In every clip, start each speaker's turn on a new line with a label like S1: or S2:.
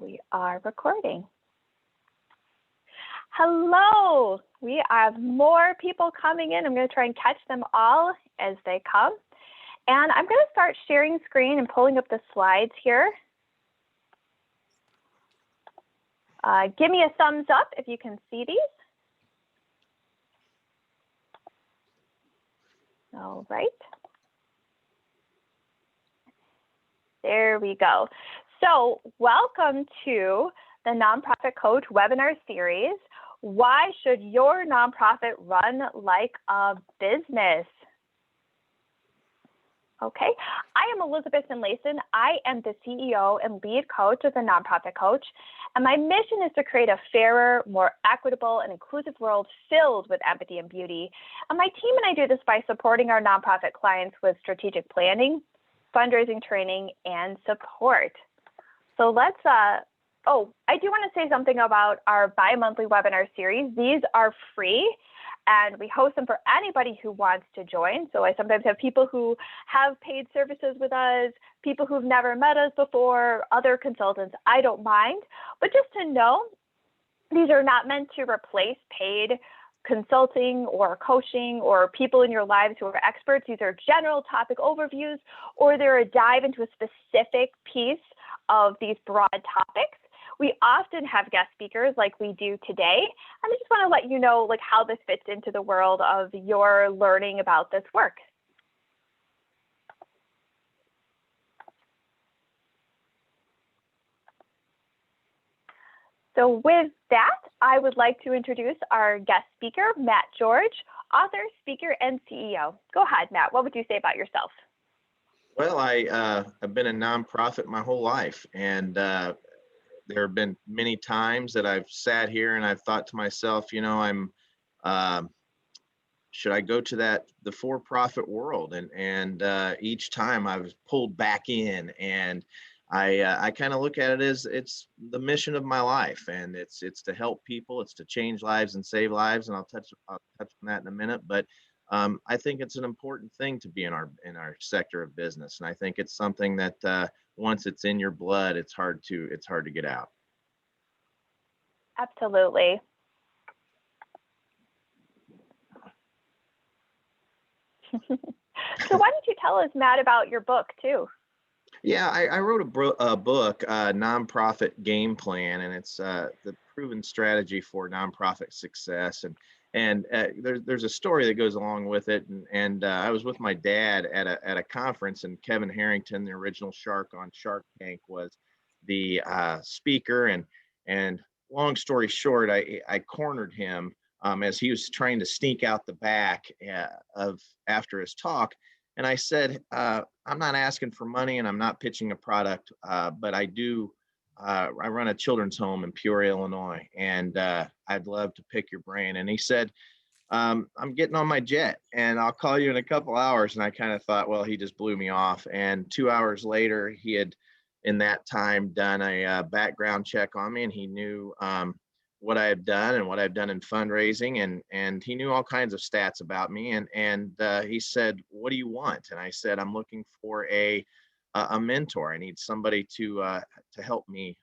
S1: We are recording. Hello, we have more people coming in. I'm going to try and catch them all as they come. And I'm going to start sharing screen and pulling up the slides here. Give me a thumbs up if you can see these. All right. There we go. So welcome to the Nonprofit Coach webinar series. Why should your nonprofit run like a business? Okay, I am Elizabeth Finlayson. I am the CEO and lead coach of the Nonprofit Coach, and my mission is to create a fairer, more equitable, and inclusive world filled with empathy and beauty. And my team and I do this by supporting our nonprofit clients with strategic planning, fundraising training, and support. So let's, I do want to say something about our bi-monthly webinar series. These are free, and we host them for anybody who wants to join. So I sometimes have people who have paid services with us, people who've never met us before, other consultants. I don't mind, but just to know, these are not meant to replace paid consulting or coaching or people in your lives who are experts. These are general topic overviews, or they're a dive into a specific piece of these broad topics. We often have guest speakers like we do today, and I just want to let you know like how this fits into the world of your learning about this work. So with that, I would like to introduce our guest speaker, Matt George, author, speaker, and CEO. Go ahead, Matt. What would you say about yourself?
S2: Well, I've been a nonprofit my whole life, and there have been many times that I've sat here and I've thought to myself, you know, should I go to the for-profit world? And each time I was pulled back in, and I kind of look at it as it's the mission of my life, and it's to help people, it's to change lives and save lives, and I'll touch on that in a minute. But I think it's an important thing to be in our sector of business, and I think it's something that once it's in your blood, it's hard to get out.
S1: Absolutely. So why don't you tell us, Matt, about your book too?
S2: Yeah, I wrote a book, Nonprofit Game Plan, and it's the proven strategy for nonprofit success. And there's a story that goes along with it. And I was with my dad at a conference, and Kevin Harrington, the original shark on Shark Tank, was the speaker. And long story short, I cornered him as he was trying to sneak out the back after his talk. And I said, I'm not asking for money and I'm not pitching a product, but I run a children's home in Peoria, Illinois, and I'd love to pick your brain. And he said, I'm getting on my jet and I'll call you in a couple hours. And I kind of thought, well, he just blew me off. And 2 hours later, he had in that time done a background check on me, and he knew what I had done and what I've done in fundraising, and he knew all kinds of stats about me, and he said, what do you want? And I said, I'm looking for a mentor. I need somebody to help me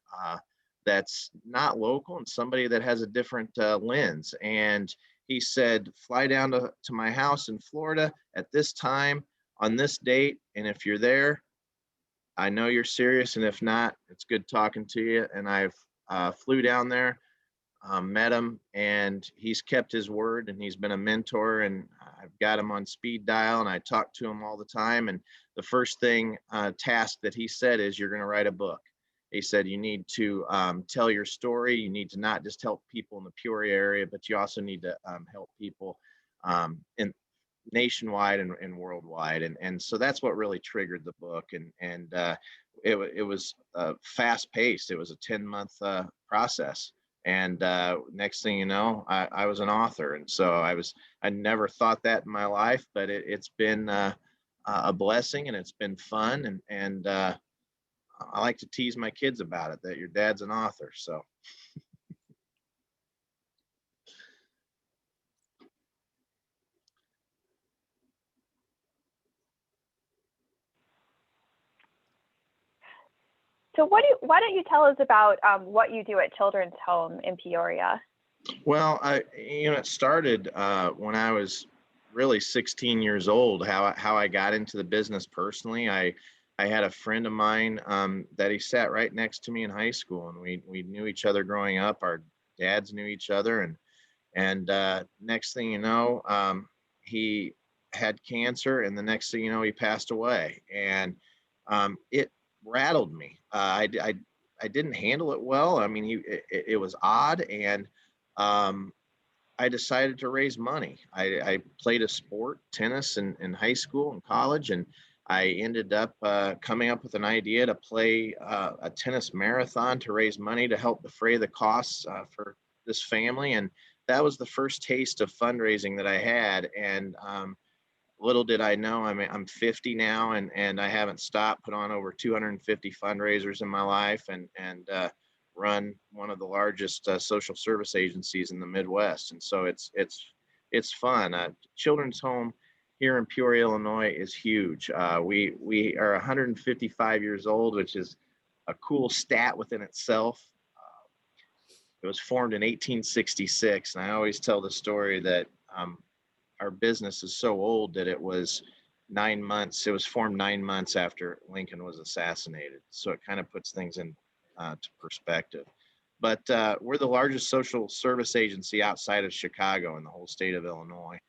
S2: that's not local, and somebody that has a different lens. And he said, fly down to my house in Florida at this time on this date, and if you're there, I know you're serious, and if not, it's good talking to you. And I've flew down there, met him, and he's kept his word, and he's been a mentor, and I've got him on speed dial, and I talk to him all the time. And the first task that he said is, you're going to write a book. He said, you need to tell your story. You need to not just help people in the Peoria area, but you also need to help people in nationwide and worldwide. And so that's what really triggered the book. And it was fast paced. It was a 10-month process. And next thing you know, I was an author. And so I never thought that in my life, but it's been a blessing, and it's been fun. And I like to tease my kids about it, that your dad's an author. So.
S1: So why don't you tell us about what you do at Children's Home in Peoria?
S2: Well, it started when I was really 16 years old. How I got into the business personally. I had a friend of mine that he sat right next to me in high school, and we knew each other growing up. Our dads knew each other, and next thing you know, he had cancer, and the next thing you know, he passed away, and it rattled me. I didn't handle it well. I mean, it was odd, and um, I decided to raise money. I played a sport, tennis, in high school and college, and I ended up coming up with an idea to play a tennis marathon to raise money to help defray the costs for this family. And that was the first taste of fundraising that I had. And little did I know, I'm 50 now, and I haven't stopped. Put on over 250 fundraisers in my life, and run one of the largest social service agencies in the Midwest. And so it's fun. Children's Home here in Peoria, Illinois, is huge. We are 155 years old, which is a cool stat within itself. It was formed in 1866, and I always tell the story that our business is so old that it was 9 months. It was formed 9 months after Lincoln was assassinated. So it kind of puts things in to perspective. But we're the largest social service agency outside of Chicago in the whole state of Illinois.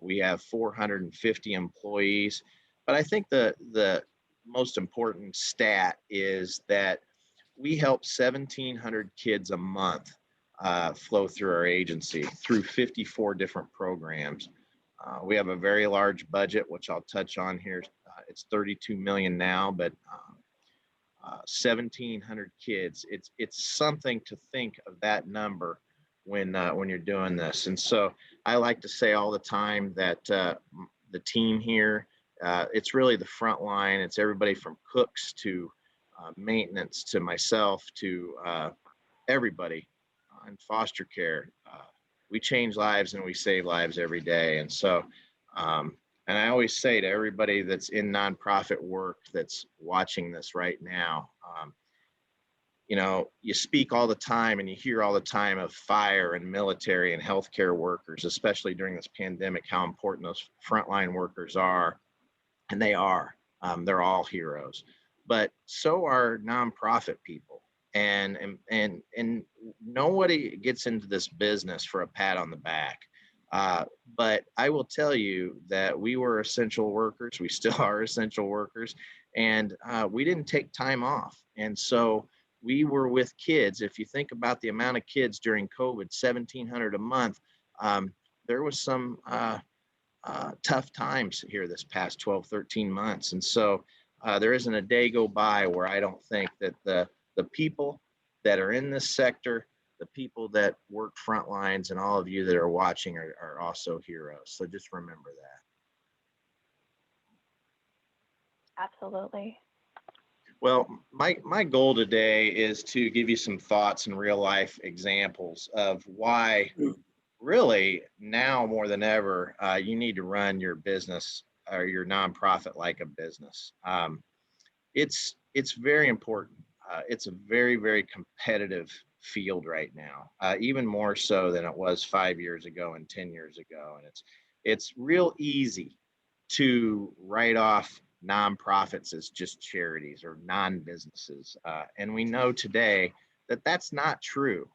S2: We have 450 employees. But I think the most important stat is that we help 1,700 kids a month flow through our agency through 54 different programs. We have a very large budget, which I'll touch on here. It's 32 million now, but 1,700 kids. It's something to think of that number when you're doing this. And so I like to say all the time that the team here, it's really the front line. It's everybody from cooks to maintenance to myself to everybody in foster care. We change lives and we save lives every day. And so, and I always say to everybody that's in nonprofit work that's watching this right now, you speak all the time and you hear all the time of fire and military and healthcare workers, especially during this pandemic, how important those frontline workers are. And they are. They're all heroes. But so are nonprofit people. And nobody gets into this business for a pat on the back. But I will tell you that we were essential workers. We still are essential workers, and we didn't take time off. And so we were with kids. If you think about the amount of kids during COVID, 1,700 a month, there was some tough times here this past 12, 13 months. And so there isn't a day go by where I don't think that the people that are in this sector, the people that work front lines, and all of you that are watching are also heroes. So just remember that.
S1: Absolutely.
S2: Well, my goal today is to give you some thoughts and real life examples of why really now more than ever, you need to run your business or your nonprofit like a business. It's very important. It's a very, very competitive field right now, even more so than it was 5 years ago and 10 years ago. And it's real easy to write off nonprofits as just charities or non-businesses. And we know today that that's not true,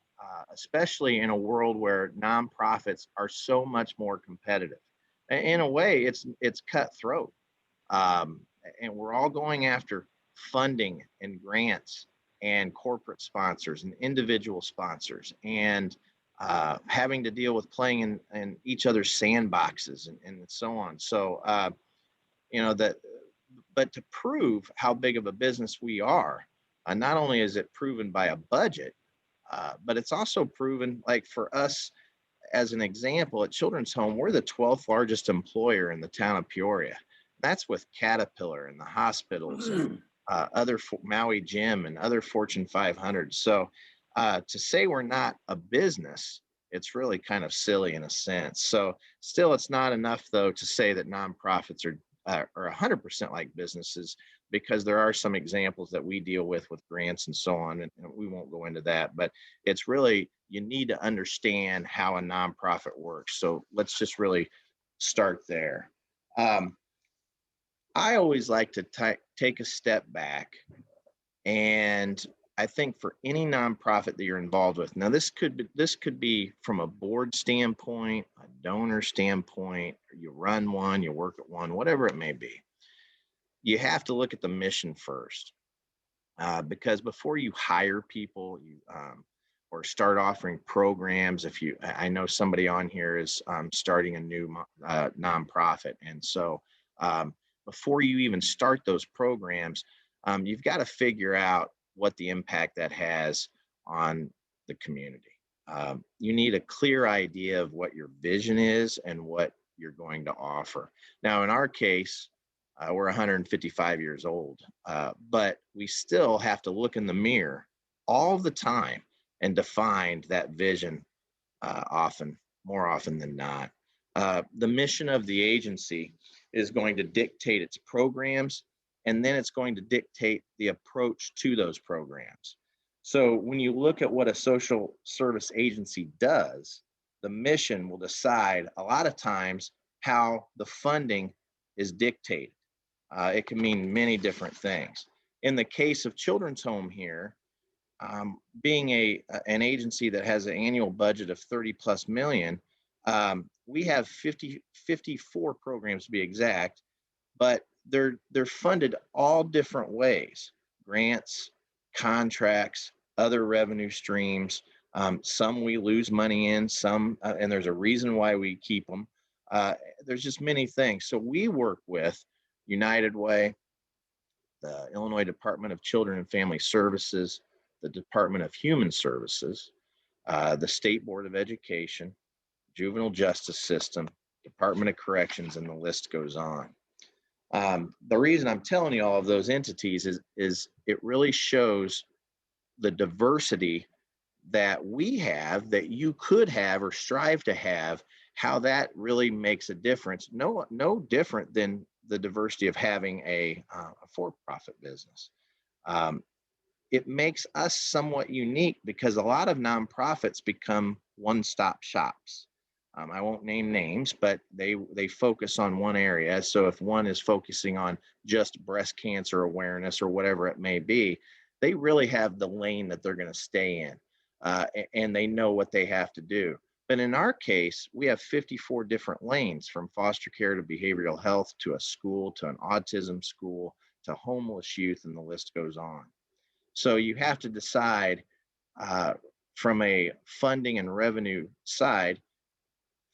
S2: especially in a world where nonprofits are so much more competitive. In a way, it's cutthroat. And we're all going after funding and grants and corporate sponsors and individual sponsors, and having to deal with playing in each other's sandboxes and so on. So, but to prove how big of a business we are, not only is it proven by a budget, but it's also proven, like for us, as an example, at Children's Home, we're the 12th largest employer in the town of Peoria. That's with Caterpillar and the hospitals and other Maui Gym and other Fortune 500. So to say we're not a business, it's really kind of silly in a sense. So still, it's not enough, though, to say that nonprofits are 100% like businesses. because there are some examples that we deal with grants and so on, and we won't go into that, but it's really, you need to understand how a nonprofit works. So let's just really start there. Um, I always like to take a step back, and I think for any nonprofit that you're involved with, now this could be from a board standpoint, a donor standpoint, or you run one, you work at one, whatever it may be. You have to look at the mission first, because before you hire people, or start offering programs, I know somebody on here is starting a new nonprofit, and so um, before you even start those programs, you've got to figure out what the impact that has on the community. You need a clear idea of what your vision is and what you're going to offer. Now, in our case, we're 155 years old, but we still have to look in the mirror all the time and define that vision, more often than not. The mission of the agency is going to dictate its programs, and then it's going to dictate the approach to those programs. So when you look at what a social service agency does, the mission will decide a lot of times how the funding is dictated. It can mean many different things. In the case of Children's Home here, being an agency that has an annual budget of 30 plus million, we have 54 programs to be exact, but they're funded all different ways: grants, contracts, other revenue streams. Some we lose money in, some, and there's a reason why we keep them. There's just many things. So we work with United Way, the Illinois Department of Children and Family Services, the Department of Human Services, the State Board of Education, Juvenile Justice System, Department of Corrections, and the list goes on. The reason I'm telling you all of those entities is it really shows the diversity that we have, that you could have or strive to have, how that really makes a difference. No different than the diversity of having a for-profit business. Um, it makes us somewhat unique because a lot of nonprofits become one-stop shops. I won't name names, but they focus on one area. So if one is focusing on just breast cancer awareness or whatever it may be, they really have the lane that they're going to stay in, and they know what they have to do. But in our case, we have 54 different lanes, from foster care to behavioral health to a school to an autism school to homeless youth, and the list goes on. So you have to decide, uh, from a funding and revenue side,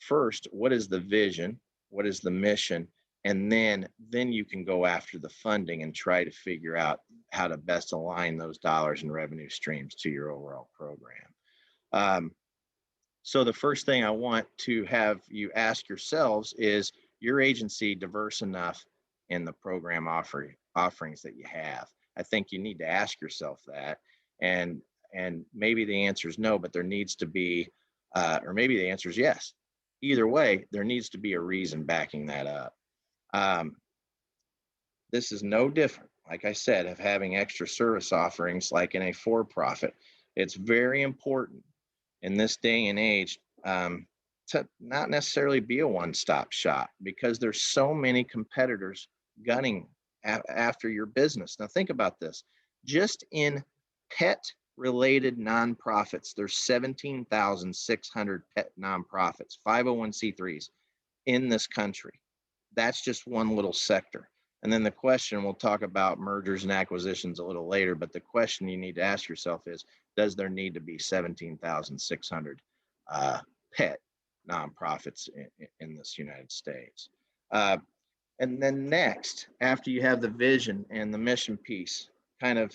S2: first, what is the vision? What is the mission? And then you can go after the funding and try to figure out how to best align those dollars and revenue streams to your overall program. So the first thing I want to have you ask yourselves is, your agency diverse enough in the program offerings that you have? I think you need to ask yourself that, and maybe the answer is no, but there needs to be, or maybe the answer is yes. Either way, there needs to be a reason backing that up. Um, this is no different, like I said, of having extra service offerings like in a for-profit. It's very important in this day and age, to not necessarily be a one-stop shop, because there's so many competitors gunning after your business. Now think about this. Just in pet related nonprofits, there's 17,600 pet nonprofits, 501c3s in this country. That's just one little sector. And then the question, we'll talk about mergers and acquisitions a little later, but the question you need to ask yourself is, does there need to be 17,600 pet nonprofits in this United States? And then next, after you have the vision and the mission piece, kind of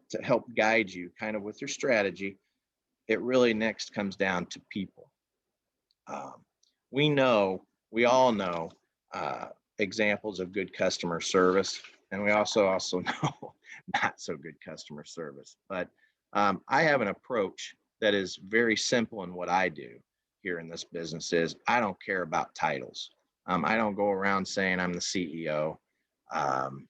S2: to help guide you kind of with your strategy, it really next comes down to people. Um, we all know uh, examples of good customer service, and we also know not so good customer service. But I have an approach that is very simple in what I do here in this business. Is I don't care about titles. I don't go around saying I'm the CEO. Um,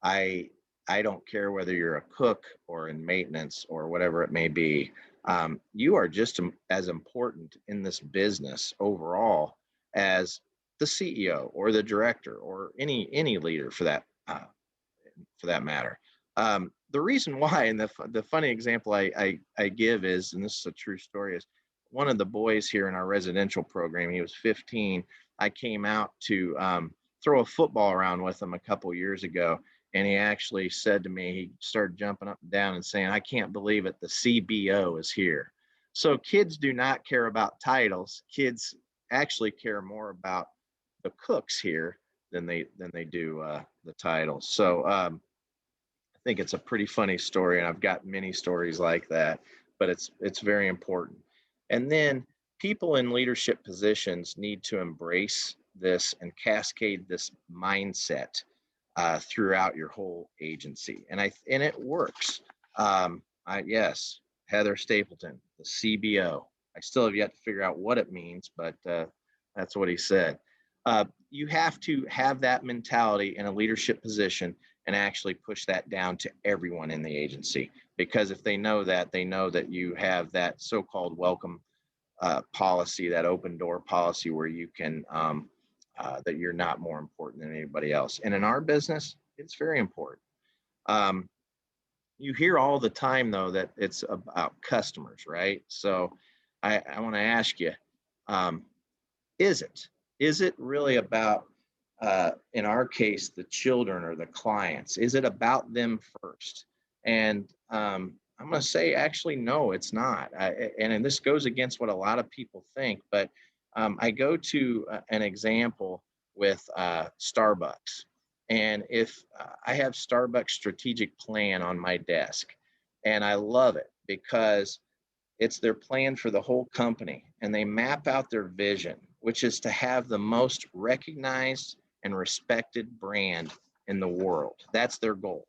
S2: I I don't care whether you're a cook or in maintenance or whatever it may be. You are just as important in this business overall as the CEO or the director or any leader for that matter. The reason why, and the funny example I give is, and this is a true story, is one of the boys here in our residential program. He was 15. I came out to throw a football around with him a couple years ago, and he actually said to me, he started jumping up and down and saying, "I can't believe it, the CBO is here." So kids do not care about titles. Kids actually care more about the cooks here than they do the titles. So I think it's a pretty funny story, and I've got many stories like that. But it's very important. And then people in leadership positions need to embrace this and cascade this mindset throughout your whole agency, and it works. Yes, Heather Stapleton, the CBO. I still have yet to figure out what it means, but that's what he said. You have to have that mentality in a leadership position and actually push that down to everyone in the agency. Because if they know that, they know that you have that so-called welcome policy, that open door policy, where you can that you're not more important than anybody else. And in our business, it's very important. Um, you hear all the time though that it's about customers, right? So I want to ask you, um, is it? Is it really about, in our case, the children or the clients? Is it about them first? And I'm going to say, actually, no, it's not. And this goes against what a lot of people think, but I go to an example with Starbucks. And if I have Starbucks strategic plan on my desk, and I love it because it's their plan for the whole company, and they map out their vision, which is to have the most recognized and respected brand in the world. That's their goal,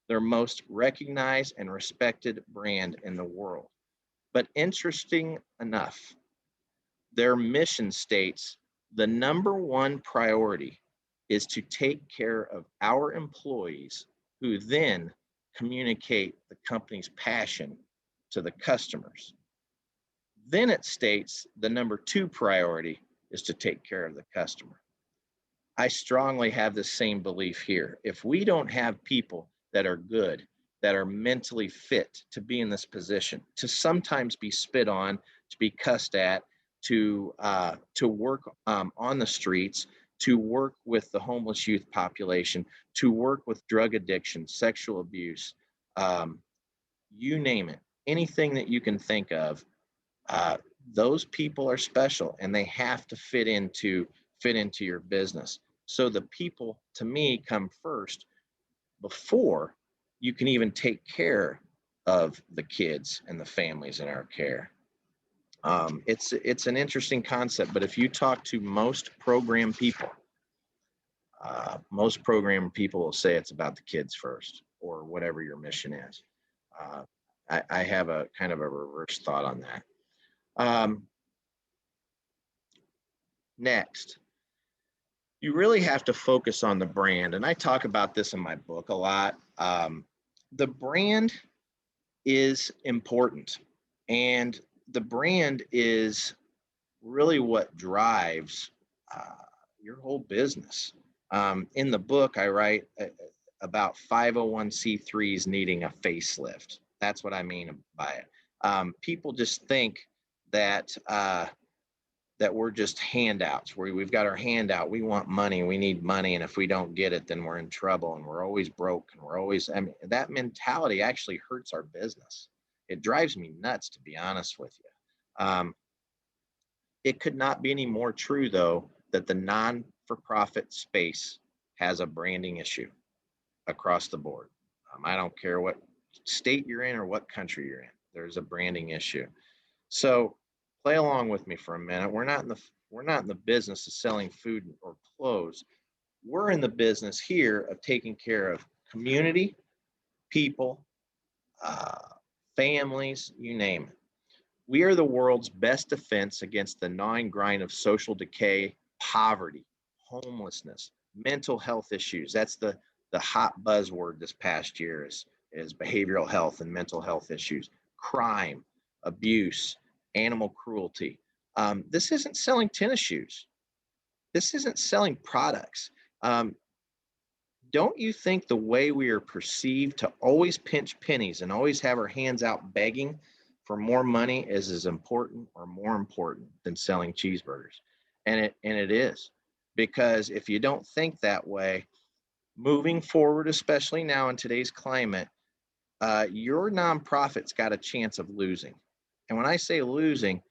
S2: their most recognized and respected brand in the world. But interesting enough, their mission states the number one priority is to take care of our employees, who then communicate the company's passion to the customers. Then it states the number two priority is to take care of the customer. I strongly have the same belief here. If we don't have people that are good, that are mentally fit to be in this position, to sometimes be spit on, to be cussed at, to work on the streets, to work with the homeless youth population, to work with drug addiction, sexual abuse, um, you name it, anything that you can think of, uh, those people are special, and they have to fit into your business. So the people, to me, come first before you can even take care of the kids and the families in our care. It's an interesting concept, but if you talk to most program people will say it's about the kids first, or whatever your mission is. Uh, I have a kind of a reverse thought on that. Um, Next, you really have to focus on the brand. And I talk about this in my book a lot. The brand is important, and the brand is really what drives uh, your whole business. In the book, I write about 501c3s needing a facelift. That's what I mean by it. People just think that that we're just handouts, where we've got our handout, we want money, we need money, and if we don't get it, then we're in trouble, and we're always broke, and we're always, I mean, that mentality actually hurts our business. It drives me nuts, to be honest with you. It could not be any more true, though, that the non-for-profit space has a branding issue across the board. I don't care what state you're in or what country you're in, there's a branding issue. So play along with me for a minute. We're not in the business of selling food or clothes. We're in the business here of taking care of community, people, uh, families, you name it. We are the world's best defense against the gnawing grind of social decay, poverty, homelessness, mental health issues. That's the hot buzzword this past year is behavioral health and mental health issues, crime, abuse, animal cruelty. This isn't selling tennis shoes. This isn't selling products. Um, don't you think the way we are perceived to always pinch pennies and always have our hands out begging for more money is as important or more important than selling cheeseburgers? And it is, because if you don't think that way, moving forward, especially now in today's climate, your nonprofit's got a chance of losing. And when I say losing,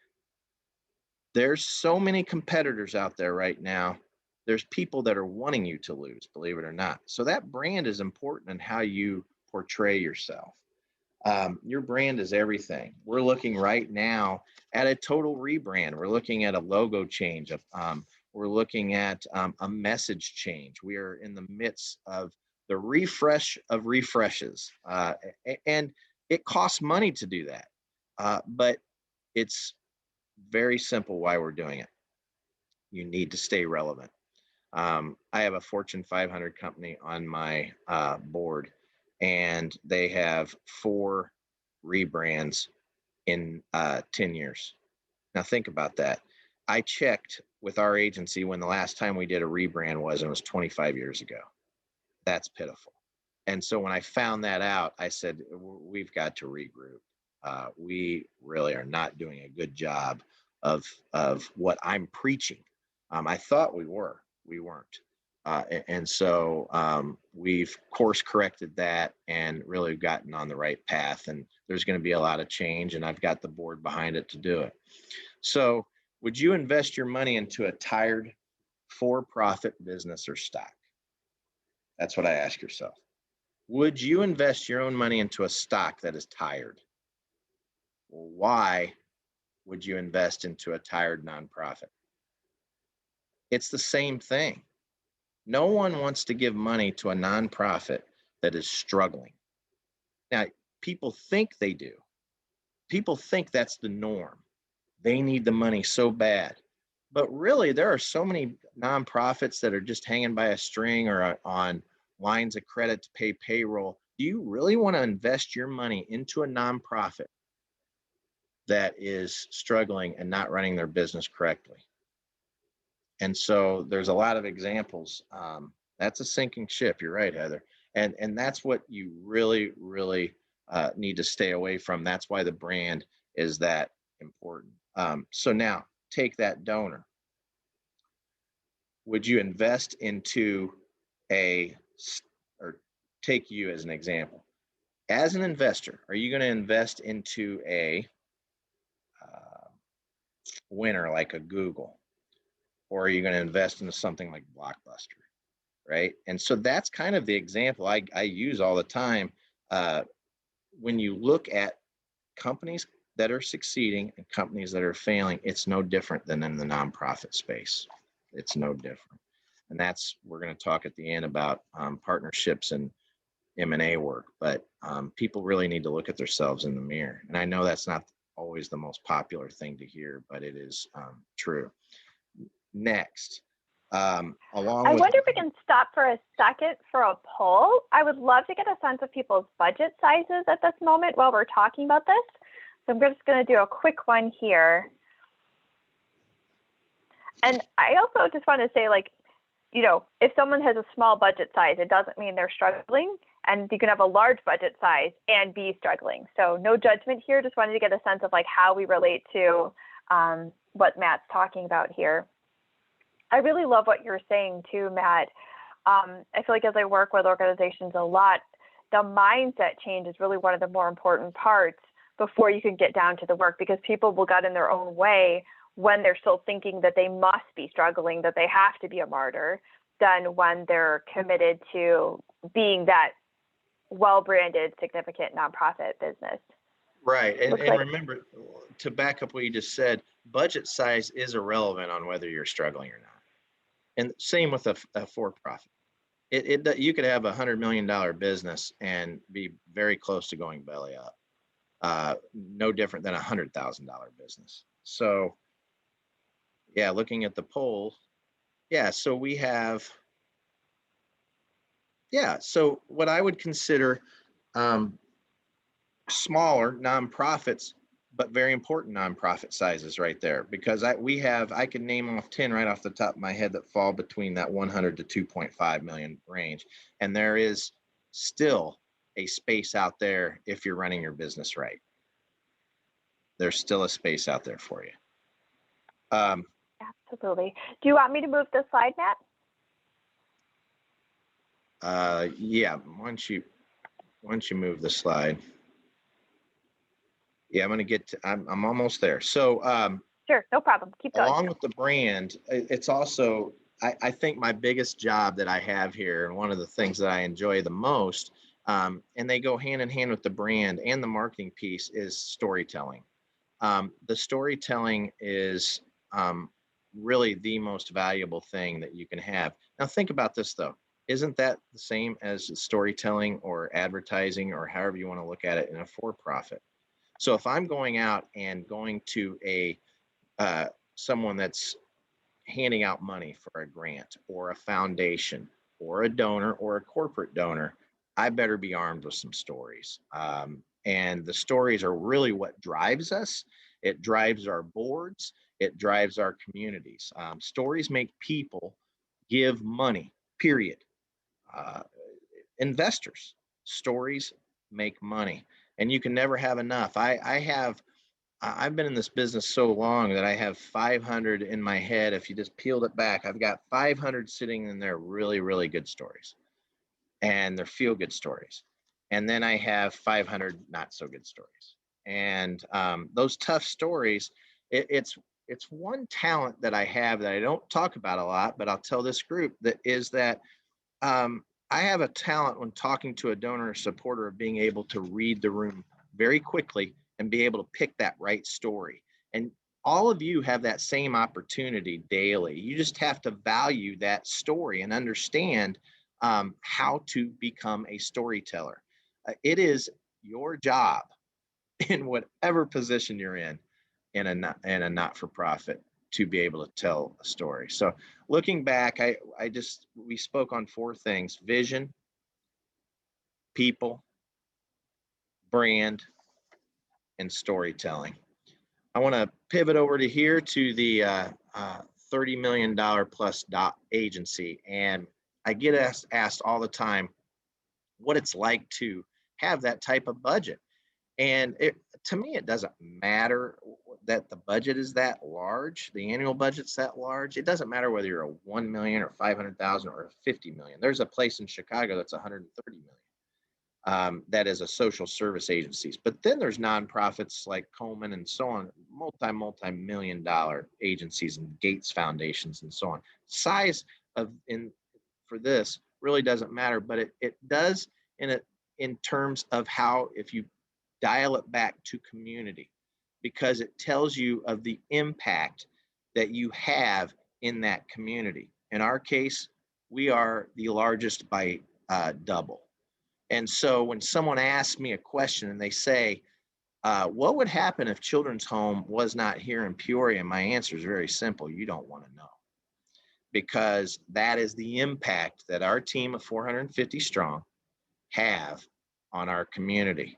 S2: there's so many competitors out there right now. There's people that are wanting you to lose, believe it or not. So that brand is important in how you portray yourself. Your brand is everything. We're looking right now at a total rebrand. We're looking at a logo change. We're looking at a message change. We are in the midst of the refresh of refreshes. And it costs money to do that. But it's very simple why we're doing it. You need to stay relevant. I have a Fortune 500 company on my board, and they have 4 rebrands in 10 years. Now, think about that. I checked with our agency when the last time we did a rebrand was, and it was 25 years ago. That's pitiful. And so when I found that out, I said, we've got to regroup. We really are not doing a good job of what I'm preaching. I thought we were. We weren't. And so we've course corrected that and really gotten on the right path. And there's going to be a lot of change, and I've got the board behind it to do it. So would you invest your money into a tired for-profit business or stock? That's what I ask yourself. Would you invest your own money into a stock that is tired? Well, why would you invest into a tired nonprofit? It's the same thing. No one wants to give money to a nonprofit that is struggling. Now, people think they do. People think that's the norm. They need the money so bad. But really, there are so many nonprofits that are just hanging by a string or on lines of credit to pay payroll. Do you really want to invest your money into a nonprofit that is struggling and not running their business correctly? And so there's a lot of examples. That's a sinking ship. You're right, Heather. And that's what you really, really need to stay away from. That's why the brand is that important. So now take that donor. Would you invest into or take you as an example? As an investor, are you going to invest into a winner like a Google? Or are you going to invest into something like Blockbuster? Right. And so that's kind of the example I use all the time. When you look at companies that are succeeding and companies that are failing, it's no different than in the nonprofit space. It's no different. And we're going to talk at the end about partnerships and M&A work, but people really need to look at themselves in the mirror. And I know that's not always the most popular thing to hear, but it is true. Next,
S1: I wonder if we can stop for a second for a poll. I would love to get a sense of people's budget sizes at this moment while we're talking about this. So I'm just going to do a quick one here. And I also just want to say, if someone has a small budget size, it doesn't mean they're struggling. And you can have a large budget size and be struggling. So no judgment here. Just wanted to get a sense of how we relate to what Matt's talking about here. I really love what you're saying too, Matt. I feel like as I work with organizations a lot, the mindset change is really one of the more important parts before you can get down to the work, because people will get in their own way when they're still thinking that they must be struggling, that they have to be a martyr, than when they're committed to being that well-branded, significant nonprofit business.
S2: Right. And remember, to back up what you just said, budget size is irrelevant on whether you're struggling or not. And same with a for-profit. You could have $100 million business and be very close to going belly up. No different than $100,000 business. So, yeah, looking at the poll, yeah, so we have Yeah. So what I would consider um, smaller nonprofits, but very important nonprofit sizes right there, because I can name off 10 right off the top of my head that fall between that 100 to 2.5 million range. And there is still a space out there if you're running your business right. There's still a space out there for you. Um,
S1: Absolutely. Do you want me to move the slide, Matt?
S2: yeah, once you move the slide. Yeah, I'm going to get to, I'm almost there. So
S1: Sure, no problem. Keep going.
S2: along with the brand, it's also, I think my biggest job that I have here, and one of the things that I enjoy the most, and they go hand in hand with the brand and the marketing piece, is storytelling. The storytelling is really the most valuable thing that you can have. Now, think about this though. Isn't that the same as storytelling or advertising, or however you want to look at it, in a for profit? So if I'm going out and going to a uh, someone that's handing out money for a grant or a foundation or a donor or a corporate donor, I better be armed with some stories. And the stories are really what drives us. It drives our boards. It drives our communities. Stories make people give money, period. Uh, Investors, stories make money. And you can never have enough. I've been in this business so long that I have 500 in my head. If you just peeled it back, I've got 500 sitting in there, really, really good stories, and they're feel good stories. And then I have 500 not so good stories. And those tough stories, it, it's it's one talent that I have that I don't talk about a lot, but I'll tell this group that is that I have a talent when talking to a donor or supporter of being able to read the room very quickly and be able to pick that right story. And all of you have that same opportunity daily. You just have to value that story and understand how to become a storyteller. It is your job in whatever position you're in a not-for-profit to be able to tell a story. So looking back, we spoke on four things: vision, people, brand, and storytelling. I want to pivot over to here to the $30 million plus agency. And I get asked all the time what it's like to have that type of budget. And to me, it doesn't matter that the budget is that large, the annual budget's that large. It doesn't matter whether you're a 1 million or 500,000 or a 50 million. There's a place in Chicago that's 130 million. That is a social service agencies. But then there's nonprofits like Coleman and so on, multi-million dollar agencies and Gates foundations and so on. Size of in for this really doesn't matter, but it does in terms of how, if you dial it back to community, because it tells you of the impact that you have in that community. In our case, we are the largest by double. And so when someone asks me a question and they say, what would happen if Children's Home was not here in Peoria? My answer is very simple: you don't want to know, because that is the impact that our team of 450 strong have on our community.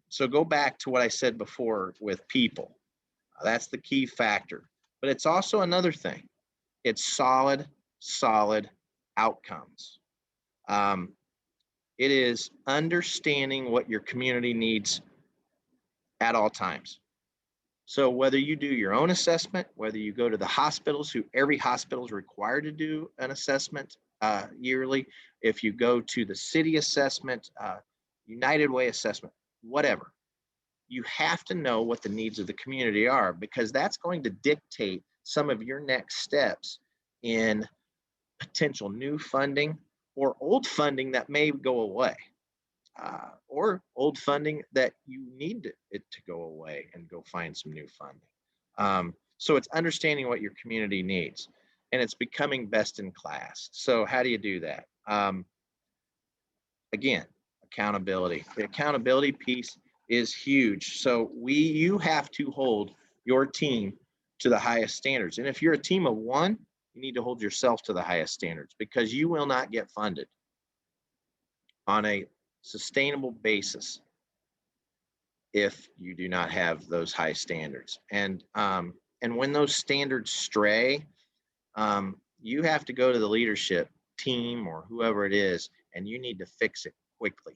S2: So go back to what I said before with people. That's the key factor. But it's also another thing: it's solid outcomes. Um, it is understanding what your community needs at all times. So whether you do your own assessment, whether you go to the hospitals, who every hospital is required to do an assessment yearly, if you go to the city assessment, United Way assessment, whatever, you have to know what the needs of the community are, because that's going to dictate some of your next steps in potential new funding or old funding that may go away. Or old funding that you need it to go away and go find some new funding. So it's understanding what your community needs, and it's becoming best in class. So how do you do that? Again, accountability. The accountability piece is huge. So you have to hold your team to the highest standards. And if you're a team of one, you need to hold yourself to the highest standards, because you will not get funded on a sustainable basis if you do not have those high standards. And when those standards stray, you have to go to the leadership team or whoever it is, and you need to fix it quickly.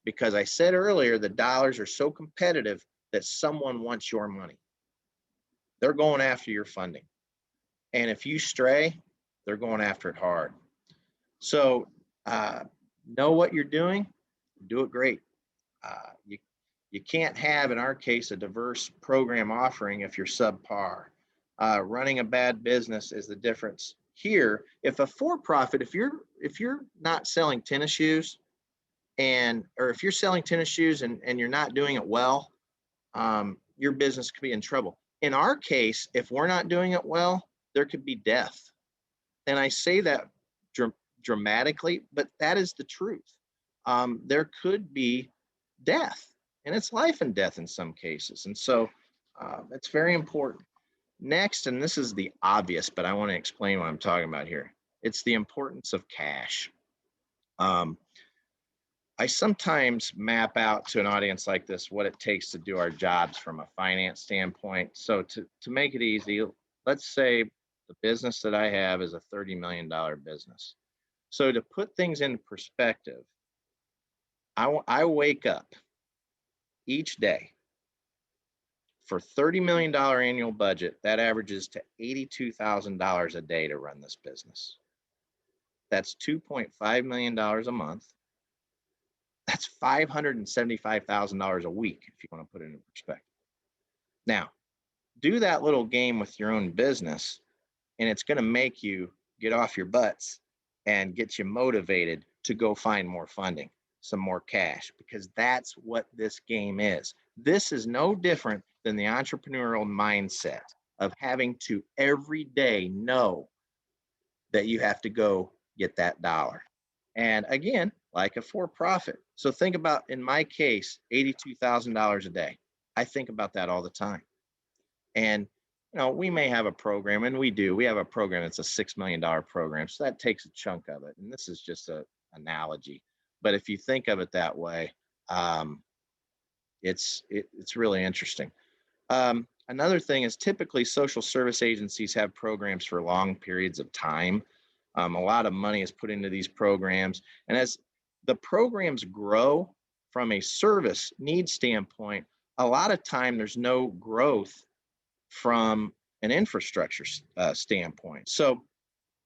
S2: Because I said earlier, the dollars are so competitive that someone wants your money. They're going after your funding. And if you stray, they're going after it hard. So know what you're doing, do it great. You can't have, in our case, a diverse program offering if you're subpar. Running a bad business is the difference here. If a for-profit, if you're not selling tennis shoes, or if you're selling tennis shoes and you're not doing it well, your business could be in trouble. In our case, if we're not doing it well, there could be death. And I say that dramatically, but that is the truth. There could be death, and it's life and death in some cases. And so it's very important. Next, and this is the obvious, but I want to explain what I'm talking about here. It's the importance of cash. I sometimes map out to an audience like this what it takes to do our jobs from a finance standpoint. So to make it easy, let's say the business that I have is a $30 million business. So to put things into perspective, I wake up each day for $30 million annual budget. That averages to $82,000 a day to run this business. That's $2.5 million a month. That's $575,000 a week, if you want to put it in perspective. Now, do that little game with your own business, and it's going to make you get off your butts and get you motivated to go find more funding, some more cash, because that's what this game is. This is no different than the entrepreneurial mindset of having to every day know that you have to go get that dollar. And again, like a for-profit. So think about, in my case, $82,000 a day. I think about that all the time. And we may have a program, and we do. We have a program that's a $6 million program, so that takes a chunk of it. And this is just an analogy. But if you think of it that way, it's really interesting. Another thing is typically social service agencies have programs for long periods of time. A lot of money is put into these programs. And as the programs grow from a service need standpoint, a lot of time there's no growth from an infrastructure standpoint. So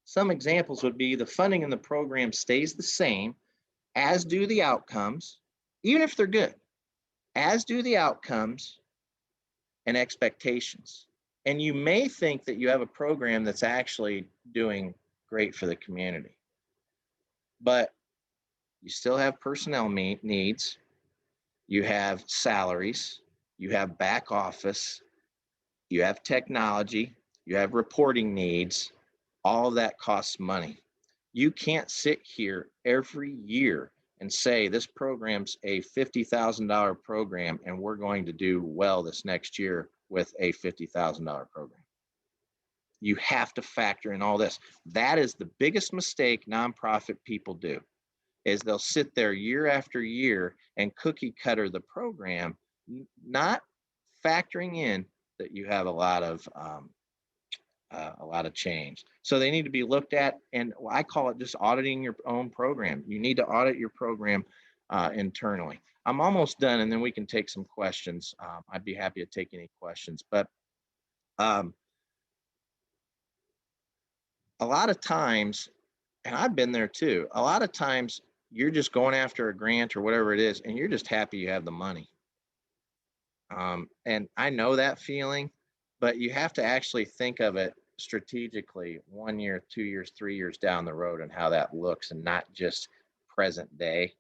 S2: some examples would be the funding in the program stays the same, as do the outcomes, even if they're good, as do the outcomes and expectations. And you may think that you have a program that's actually doing great for the community, but you still have personnel needs, you have salaries, you have back office, you have technology, you have reporting needs. All of that costs money. You can't sit here every year and say this program's a $50,000 program and we're going to do well this next year with a $50,000 program. You have to factor in all this. That is the biggest mistake nonprofit people do, is they'll sit there year after year and cookie cutter the program, not factoring in that you have a lot of change. So they need to be looked at, and I call it just auditing your own program. You need to audit your program internally. I'm almost done, and then we can take some questions. I'd be happy to take any questions, but a lot of times, and I've been there too, a lot of times you're just going after a grant or whatever it is, and you're just happy you have the money. And I know that feeling, but you have to actually think of it strategically 1 year, 2 years, 3 years down the road and how that looks, and not just present day.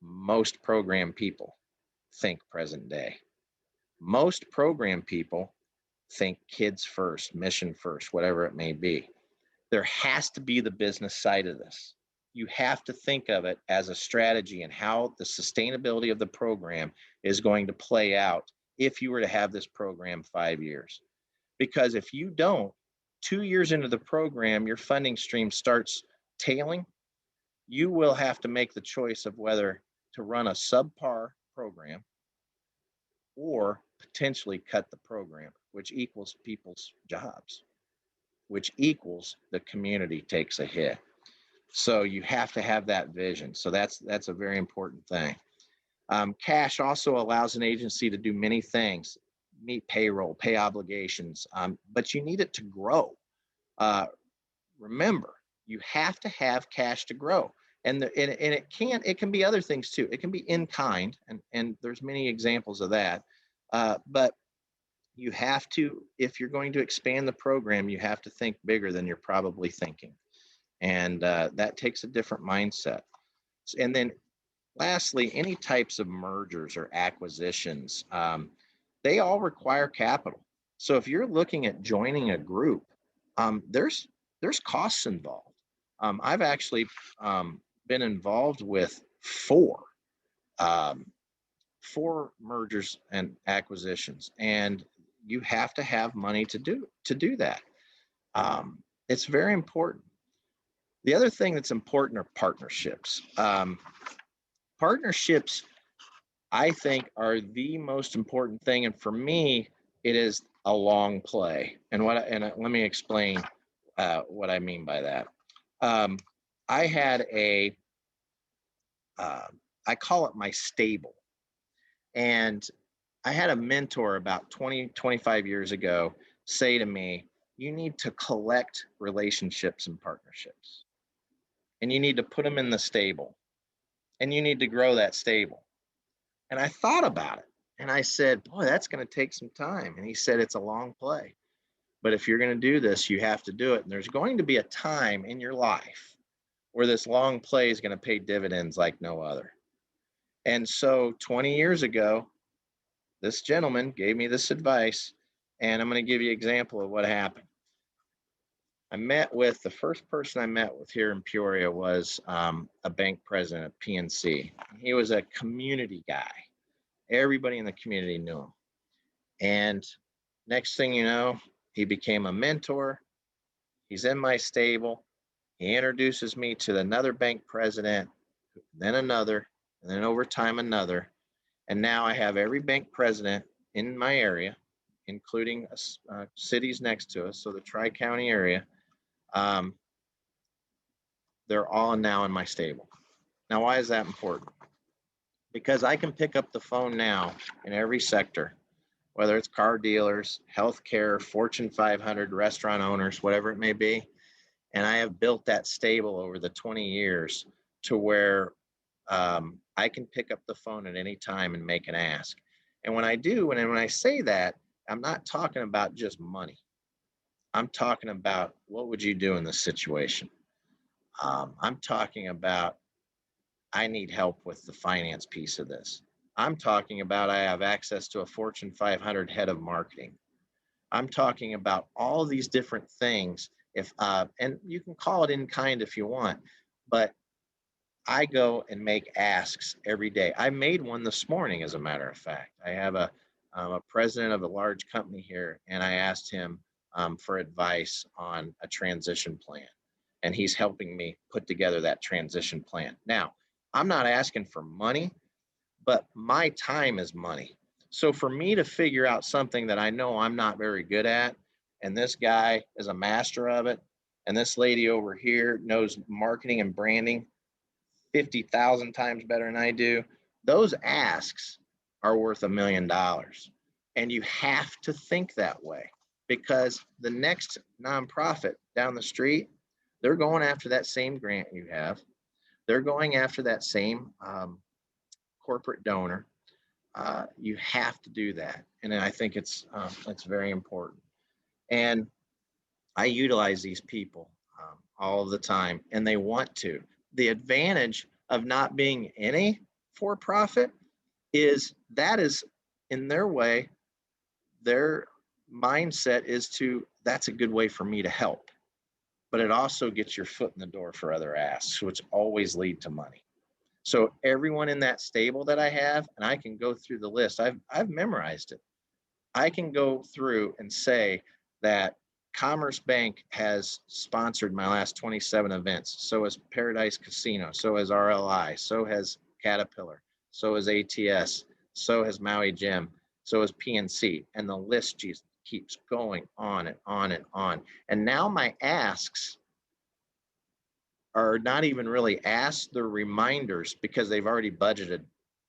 S2: Most program people think present day. Most program people think kids first, mission first, whatever it may be. There has to be the business side of this. You have to think of it as a strategy and how the sustainability of the program is going to play out if you were to have this program 5 years. Because if you don't, 2 years into the program, your funding stream starts tailing. you will have to make the choice of whether to run a subpar program or potentially cut the program, which equals people's jobs, which equals the community takes a hit. So you have to have that vision. So that's a very important thing. Cash also allows an agency to do many things, meet payroll, pay obligations, but you need it to grow. Uh, Remember, you have to have cash to grow. And it can be other things too. It can be in kind, and there's many examples of that. But you have to, if you're going to expand the program, you have to think bigger than you're probably thinking, and that takes a different mindset. And then lastly, any types of mergers or acquisitions, they all require capital. So if you're looking at joining a group, there's costs involved. I've actually been involved with um, four mergers and acquisitions, and you have to have money to do that. It's very important. The other thing that's important are partnerships. Partnerships, I think, are the most important thing, and for me, it is a long play. Let me explain what I mean by that. Um, I had uh, I call it my stable, and I had a mentor about 20, 25 years ago say to me, you need to collect relationships and partnerships, and you need to put them in the stable, and you need to grow that stable. And I thought about it, and I said, boy, that's going to take some time. And he said, it's a long play. But if you're going to do this, you have to do it. And there's going to be a time in your life where this long play is going to pay dividends like no other. And so 20 years ago, this gentleman gave me this advice, and I'm going to give you an example of what happened. The first person I met with here in Peoria was a bank president at PNC. He was a community guy. Everybody in the community knew him. And next thing you know, he became a mentor. He's in my stable. He introduces me to another bank president, then another, and then over time another. And now I have every bank president in my area, including cities next to us, so the Tri-County area. Um, they're all now in my stable. Now, why is that important? Because I can pick up the phone now in every sector, whether it's car dealers, healthcare, Fortune 500, restaurant owners, whatever it may be. And I have built that stable over the 20 years to where I can pick up the phone at any time and make an ask. And when I do, when I say that, I'm not talking about just money. I'm talking about what would you do in this situation? I'm talking about I need help with the finance piece of this. I'm talking about I have access to a Fortune 500 head of marketing. I'm talking about all these different things. And you can call it in kind if you want, but I go and make asks every day. I made one this morning, as a matter of fact. I have a president of a large company here, and I asked him for advice on a transition plan, and he's helping me put together that transition plan. Now, I'm not asking for money, but my time is money. So for me to figure out something that I know I'm not very good at, and this guy is a master of it, and this lady over here knows marketing and branding 50,000 times better than I do, those asks are worth $1 million. And you have to think that way, because the next nonprofit down the street, they're going after that same grant you have. They're going after that same corporate donor. You have to do that, and I think it's very important. And I utilize these people all of the time, and they want to. The advantage of not being in a for-profit is that is, in their way, their mindset is that's a good way for me to help. But it also gets your foot in the door for other asks, which always lead to money. So everyone in that stable that I have, and I can go through the list. I've memorized it. I can go through and say that Commerce Bank has sponsored my last 27 events. So has Paradise Casino. So has RLI. So has Caterpillar. So has ATS. So has Maui Gym. So has PNC. And the list just keeps going on and on and on. And now my asks are not even really asks, they're reminders because they've already budgeted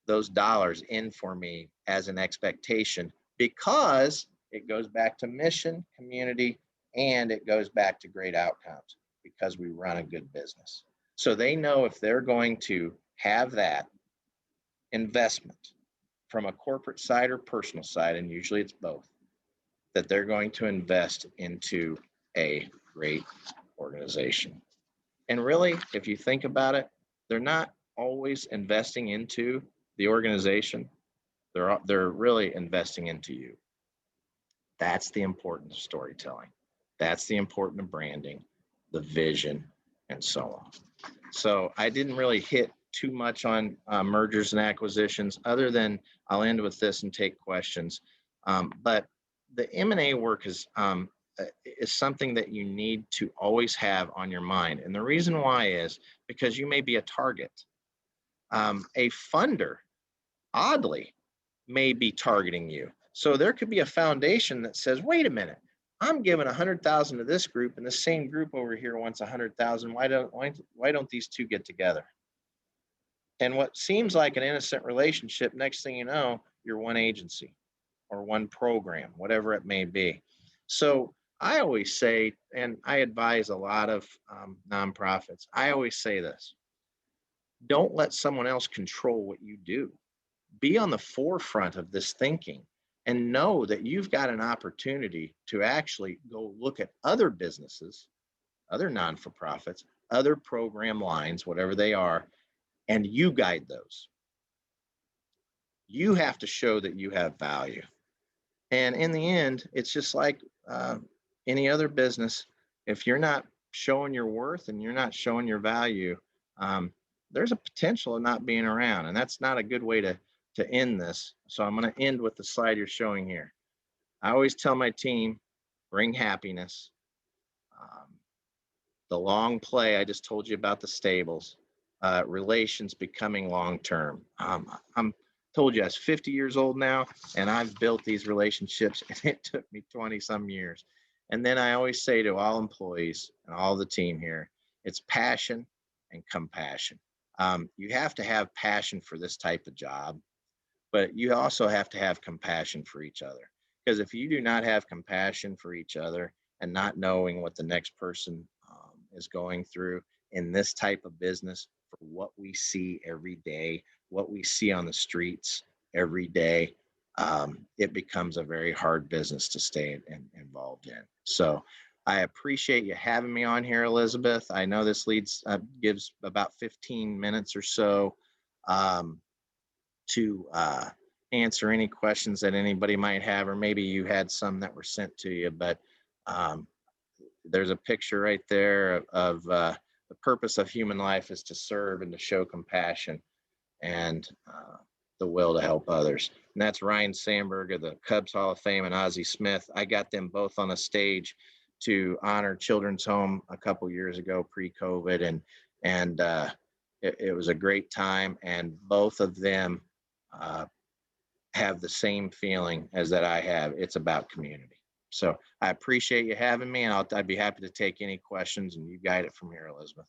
S2: those dollars in for me as an expectation, because it goes back to mission, community, and it goes back to great outcomes because we run a good business. So they know if they're going to have that investment from a corporate side or personal side, and usually it's both, that they're going to invest into a great organization. And really, if you think about it, they're not always investing into the organization. They're really investing into you. That's the importance of storytelling. That's the importance of branding, the vision, and so on. So I didn't really hit too much on mergers and acquisitions, other than I'll end with this and take questions. But the M&A work is something that you need to always have on your mind. And the reason why is because you may be a target. A funder, oddly, may be targeting you. So there could be a foundation that says, wait a minute, I'm giving 100,000 to this group, and the same group over here wants 100,000. Why don't these two get together? And what seems like an innocent relationship, next thing you know, you're one agency or one program, whatever it may be. So I always say, and I advise a lot of nonprofits, I always say this: don't let someone else control what you do. Be on the forefront of this thinking and know that you've got an opportunity to actually go look at other businesses, other non-for-profits, other program lines, whatever they are, and you guide those. You have to show that you have value. And in the end, it's just like any other business. If you're not showing your worth and you're not showing your value, there's a potential of not being around. And that's not a good way to end this. So I'm going to end with the slide you're showing here. I always tell my team, bring happiness. The long play, I just told you about the stables, relations becoming long-term. I'm told you I was 50 years old now, and I've built these relationships, and it took me 20 some years. And then I always say to all employees and all the team here, it's passion and compassion. You have to have passion for this type of job, but you also have to have compassion for each other. Because if you do not have compassion for each other and not knowing what the next person is going through in this type of business, for what we see every day, what we see on the streets every day, it becomes a very hard business to stay involved in. So I appreciate you having me on here, Elizabeth. I know this gives about 15 minutes or so to answer any questions that anybody might have, or maybe you had some that were sent to you, but there's a picture right there of the purpose of human life is to serve and to show compassion and the will to help others. And that's Ryan Sandberg of the Cubs Hall of Fame and Ozzie Smith. I got them both on a stage to honor Children's Home a couple years ago, pre-COVID, and it was a great time. And both of them have the same feeling as that I have. It's about community. So I appreciate you having me, and I'd be happy to take any questions, and you guide it from here, Elizabeth.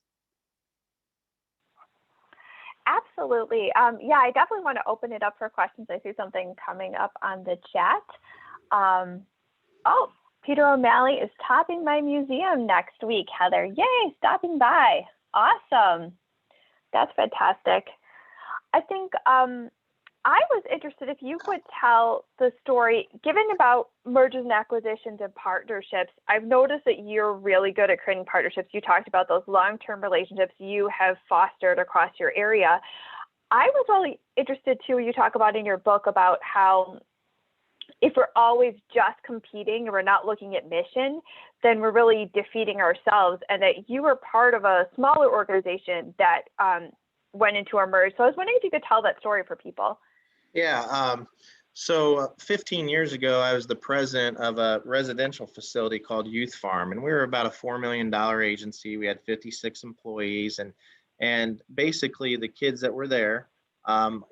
S1: Absolutely. Yeah, I definitely want to open it up for questions. I see something coming up on the chat. Oh, Peter O'Malley is topping my museum next week, Heather. Yay, stopping by. Awesome. That's fantastic. I think I was interested if you could tell the story, given about mergers and acquisitions and partnerships. I've noticed that you're really good at creating partnerships. You talked about those long-term relationships you have fostered across your area. I was really interested too, you talk about in your book about how if we're always just competing and we're not looking at mission, then we're really defeating ourselves, and that you were part of a smaller organization that went into a merge. So I was wondering if you could tell that story for people.
S2: Yeah, So 15 years ago, I was the president of a residential facility called Youth Farm, and we were about a $4 million agency. We had 56 employees, and basically the kids that were there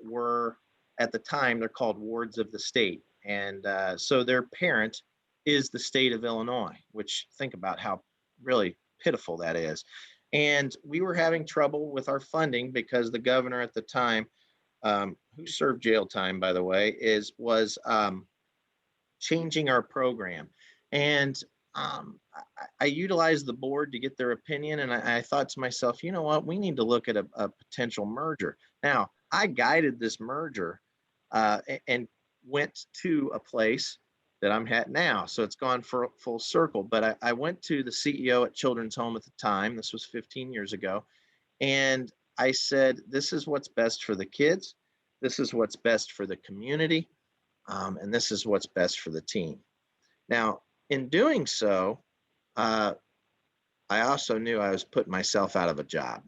S2: were at the time they're called wards of the state, and so their parent is the state of Illinois. Which think about how really pitiful that is. And we were having trouble with our funding because the governor at the time, who served jail time, by the way, was changing our program. And I utilized the board to get their opinion, and I thought to myself, you know what, we need to look at a potential merger. Now, I guided this merger and went to a place that I'm at now. So it's gone for full circle. But I went to the CEO at Children's Home at the time. This was 15 years ago. And I said, this is what's best for the kids. This is what's best for the community. And this is what's best for the team. Now, in doing so, I also knew I was putting myself out of a job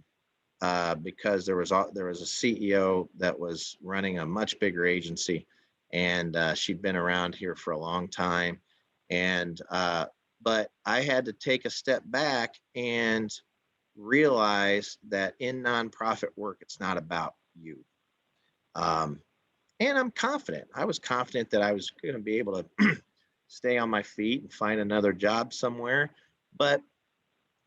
S2: because there was a CEO that was running a much bigger agency, and she'd been around here for a long time. And but I had to take a step back and realize that in nonprofit work, it's not about you. Um, and I'm confident. I was confident that I was going to be able to stay on my feet and find another job somewhere. But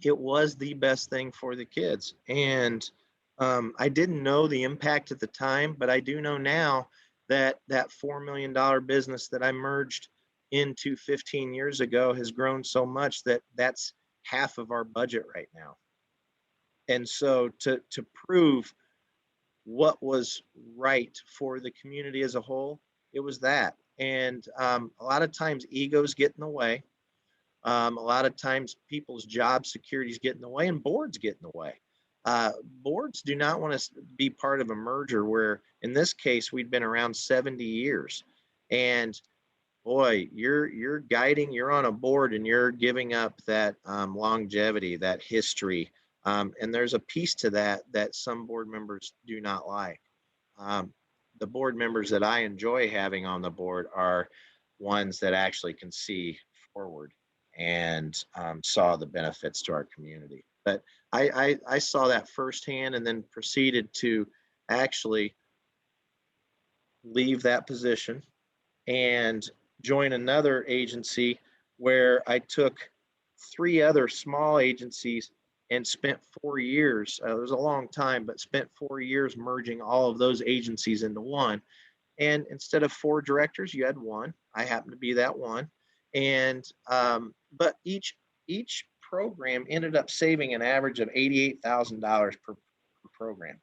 S2: it was the best thing for the kids. And I didn't know the impact at the time, but I do know now that that $4 million business that I merged into 15 years ago has grown so much that that's half of our budget right now. And so to prove what was right for the community as a whole, it was that. And a lot of times egos get in the way. A lot of times people's job securities get in the way, and boards get in the way. Boards do not want to be part of a merger where, in this case, we'd been around 70 years. And boy, you're guiding, you're on a board, and you're giving up that longevity, that history. And there's a piece to that that some board members do not like. The board members that I enjoy having on the board are ones that actually can see forward and saw the benefits to our community. But I saw that firsthand, and then proceeded to actually leave that position and join another agency where I took 3 other small agencies and spent 4 years. It was a long time, but spent 4 years merging all of those agencies into one. And instead of 4 directors, you had one. I happened to be that one. And but each program ended up saving an average of $88,000 per program.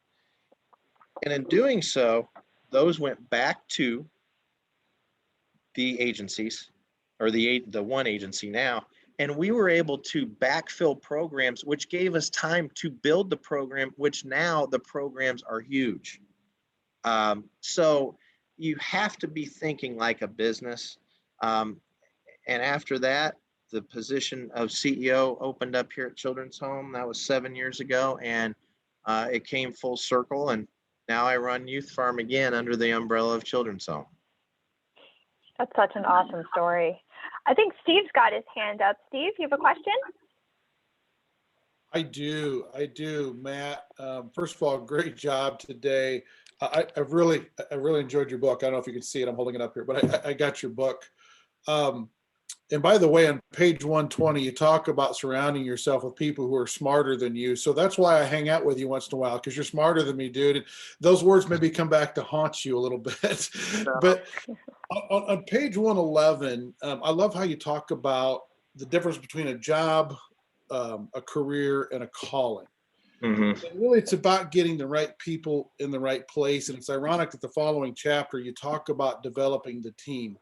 S2: And in doing so, those went back to the agencies, or the one agency now, and we were able to backfill programs, which gave us time to build the program, which now the programs are huge. So you have to be thinking like a business. And after that, the position of CEO opened up here at Children's Home. That was 7 years ago, and it came full circle. And now I run Youth Farm again under the umbrella of Children's Home.
S1: That's such an awesome story. I think Steve's got his hand up. Steve, you have a question?
S3: I do, Matt. First of all, great job today. I really enjoyed your book. I don't know if you can see it. I'm holding it up here, but I got your book. And by the way, on page 120, you talk about surrounding yourself with people who are smarter than you. So that's why I hang out with you once in a while, because you're smarter than me, dude. And those words maybe come back to haunt you a little bit. But on page 111, I love how you talk about the difference between a job, a career, and a calling.
S2: Mm-hmm.
S3: And really, it's about getting the right people in the right place. And it's ironic that the following chapter, you talk about developing the team.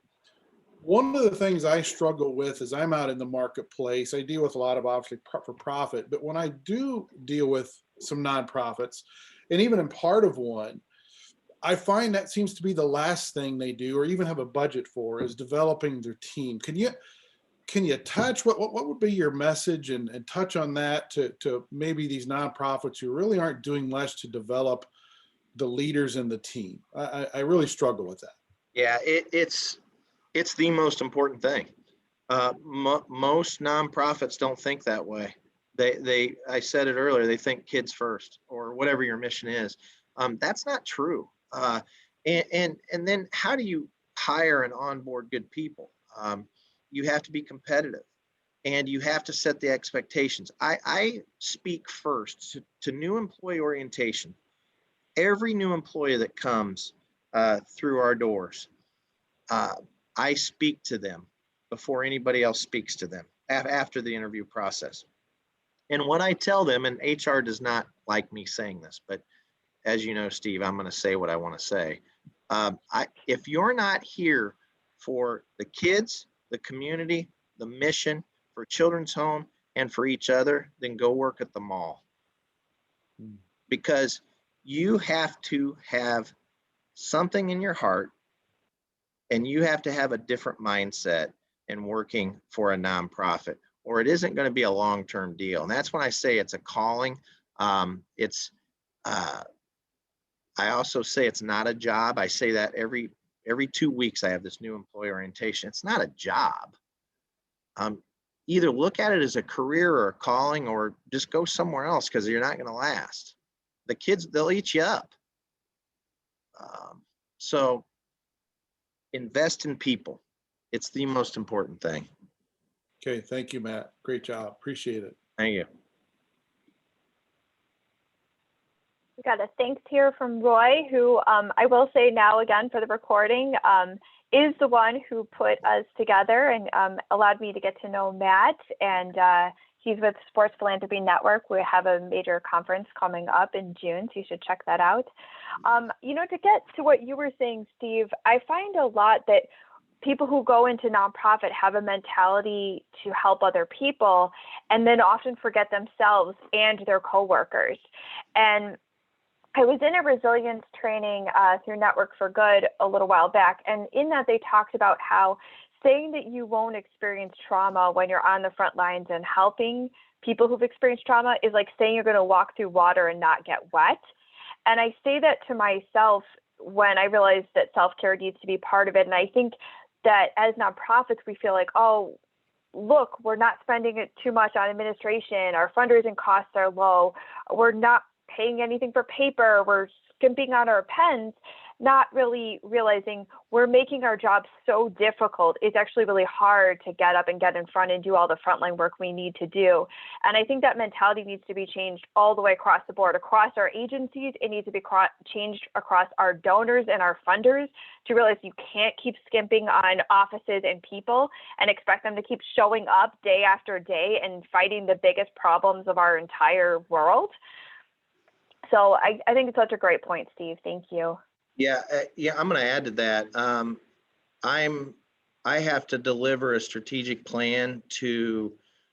S3: One of the things I struggle with is I'm out in the marketplace. I deal with a lot of, obviously, for profit, but when I do deal with some nonprofits, and even in part of one, I find that seems to be the last thing they do or even have a budget for, is developing their team. Can you touch what would be your message and touch on that to maybe these nonprofits who really aren't doing much to develop the leaders in the team? I really struggle with that.
S2: Yeah, it's the most important thing. Most nonprofits don't think that way. I said it earlier, they think kids first or whatever your mission is. That's not true. And then how do you hire and onboard good people? You have to be competitive and you have to set the expectations. I speak first to new employee orientation. Every new employee that comes through our doors, uh, I speak to them before anybody else speaks to them after the interview process. And what I tell them, and HR does not like me saying this, but as you know, Steve, I'm going to say what I want to say. If you're not here for the kids, the community, the mission, for Children's Home, and for each other, then go work at the mall. Because you have to have something in your heart and you have to have a different mindset in working for a nonprofit, or it isn't going to be a long-term deal. And that's when I say it's a calling. It's I also say it's not a job. I say that every 2 weeks I have this new employee orientation. It's not a job. Either look at it as a career or a calling, or just go somewhere else because you're not going to last. The kids, they'll eat you up. So invest in people. It's the most important thing.
S3: Okay, thank you, Matt. Great job. Appreciate it.
S2: Thank you.
S1: We got a thanks here from Roy, who I will say now again for the recording, is the one who put us together and allowed me to get to know Matt. And he's with Sports Philanthropy Network. We have a major conference coming up in June, so you should check that out. To get to what you were saying, Steve, I find a lot that people who go into nonprofit have a mentality to help other people and then often forget themselves and their coworkers. And I was in a resilience training through Network for Good a little while back, and in that they talked about how saying that you won't experience trauma when you're on the front lines and helping people who've experienced trauma is like saying you're going to walk through water and not get wet. And I say that to myself when I realized that self-care needs to be part of it. And I think that as nonprofits, we feel like, oh, look, we're not spending it too much on administration. Our fundraising costs are low. We're not paying anything for paper. We're skimping on our pens, not really realizing we're making our jobs so difficult. It's actually really hard to get up and get in front and do all the frontline work we need to do. And I think that mentality needs to be changed all the way across the board, across our agencies. It needs to be changed across our donors and our funders to realize you can't keep skimping on offices and people and expect them to keep showing up day after day and fighting the biggest problems of our entire world. So I think it's such a great point, Steve. Thank you.
S2: Yeah, I'm going to add to that. I have to deliver a strategic plan to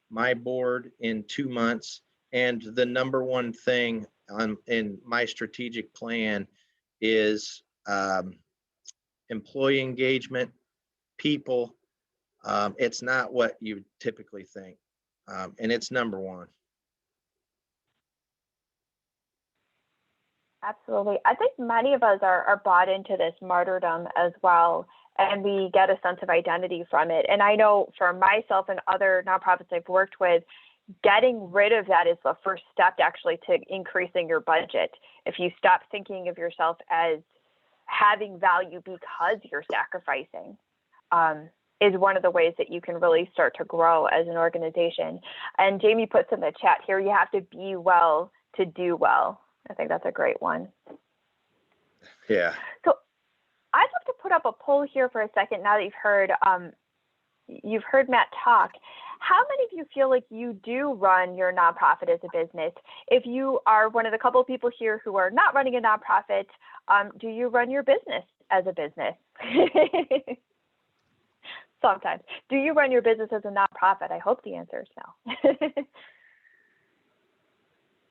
S2: my board in 2 months, and the number one thing in my strategic plan is employee engagement, people. It's not what you typically think, and it's number one.
S1: Absolutely. I think many of us are bought into this martyrdom as well, and we get a sense of identity from it. And I know for myself and other nonprofits I've worked with, getting rid of that is the first step actually to increasing your budget. If you stop thinking of yourself as having value because you're sacrificing, is one of the ways that you can really start to grow as an organization. And Jamie puts in the chat here, you have to be well to do well. I think that's a great one.
S2: Yeah.
S1: So I'd love to put up a poll here for a second now that you've heard Matt talk. How many of you feel like you do run your nonprofit as a business? If you are one of the couple of people here who are not running a nonprofit, do you run your business as a business? Sometimes. Do you run your business as a nonprofit? I hope the answer is no.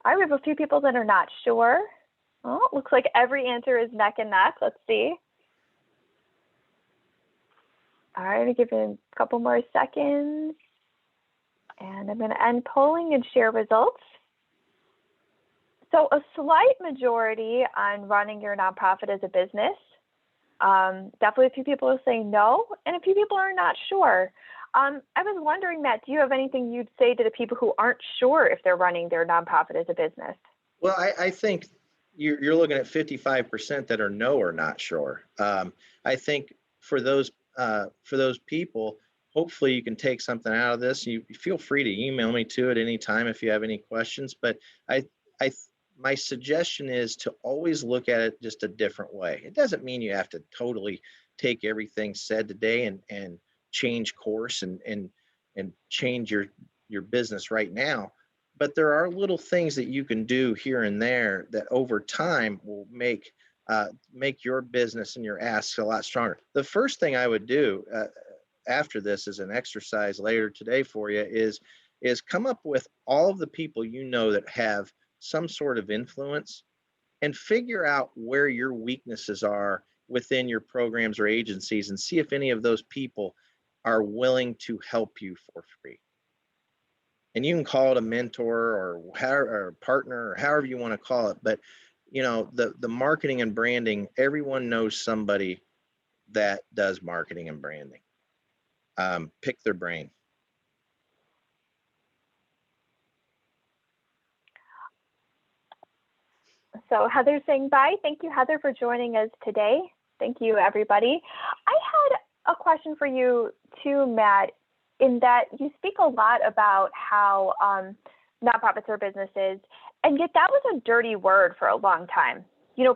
S1: I have a few people that are not sure. Well, it looks like every answer is neck and neck. Let's see. All right, I'm going to give it a couple more seconds. And I'm going to end polling and share results. So a slight majority on running your nonprofit as a business. Definitely a few people are saying no, and a few people are not sure. I was wondering, Matt, do you have anything you'd say to the people who aren't sure if they're running their nonprofit as a business?
S2: Well, I think you're looking at 55% that are no or not sure. I think for those people, hopefully you can take something out of this. You feel free to email me too at any time if you have any questions. But I, I, my suggestion is to always look at it just a different way. It doesn't mean you have to totally take everything said today and change course and change your business right now. But there are little things that you can do here and there that over time will make your business and your asks a lot stronger. The first thing I would do after this is an exercise later today for you is come up with all of the people you know that have some sort of influence and figure out where your weaknesses are within your programs or agencies and see if any of those people are willing to help you for free. And you can call it a mentor or a partner or however you want to call it. But the marketing and branding, everyone knows somebody that does marketing and branding. Pick their brain.
S1: So Heather's saying bye. Thank you, Heather, for joining us today. Thank you, everybody. I had a question for you too, Matt, in that you speak a lot about how nonprofits are businesses, and yet that was a dirty word for a long time.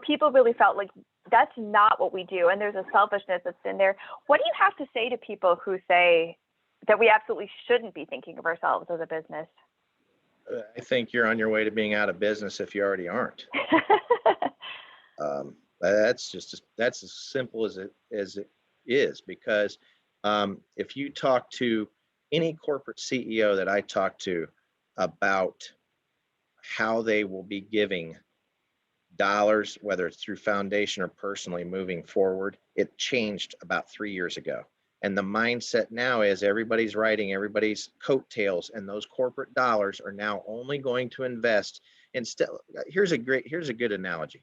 S1: People really felt like that's not what we do, and there's a selfishness that's in there. What do you have to say to people who say that we absolutely shouldn't be thinking of ourselves as a business?
S2: I think you're on your way to being out of business if you already aren't. That's as simple as it is, because if you talk to any corporate CEO that I talk to about how they will be giving dollars, whether it's through foundation or personally moving forward, it changed about 3 years ago. And the mindset now is everybody's riding everybody's coattails, and those corporate dollars are now only going to invest. Instead, here's a good analogy.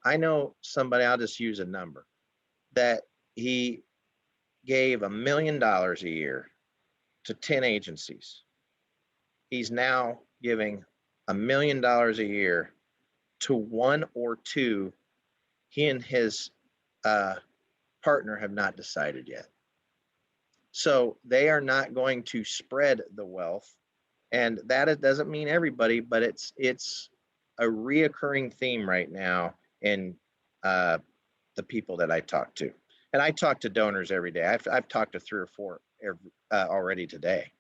S2: I know somebody, I'll just use a number, that he gave $1 million a year to 10 agencies. He's now giving $1 million a year to one or two. He and his partner have not decided yet. So they are not going to spread the wealth, and that it doesn't mean everybody, but it's a reoccurring theme right now in the people that I talk to. And I talk to donors every day. I've talked to 3 or 4 already today.